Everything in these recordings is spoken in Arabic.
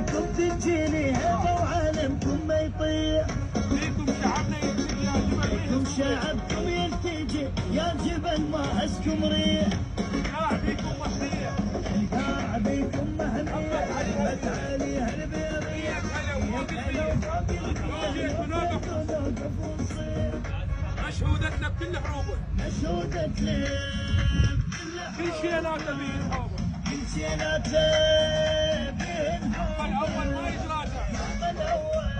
فيكم تجيني هبه وعالمكم ما يطيع. فيكم شعبنا يلتجي يا جبل. فيكم شعبكم يلتجي يا جبل ما هسكم ريح. فيكم محمية. فيكم محمية. حلمت عليها البيضية. مشهودتنا بكل حروبه. مشهودتنا كل شيناته بين حروبه. كل شيناته بين حروبه. الأول ما يتراجع. الأول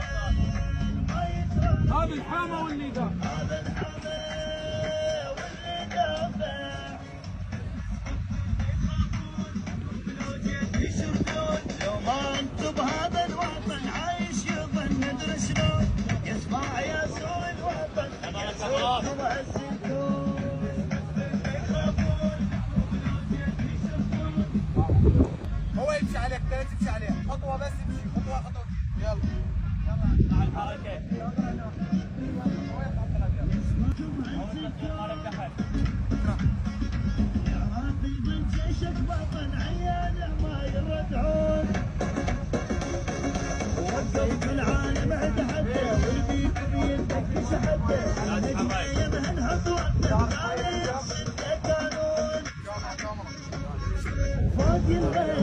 ما يتراجع. هذا الحامى واللي دافع. هذا الحامى واللي دافع. لو ما انتم بهذا الوطن عايش يظن ندري شلون يسمع يا سوء الوطن يسوقكم هالسكون. هو يمشي عليك لا تمشي عليه خطوه بس امشي خطوه خطوه يلا مع الحركه. يا راقب جيشك بطن عياله ما يردعون. وقف العالم عند حده والبيك بيدك بشحده. نجمه يمهن هضوطنا لا يصد قانون. فوق البلد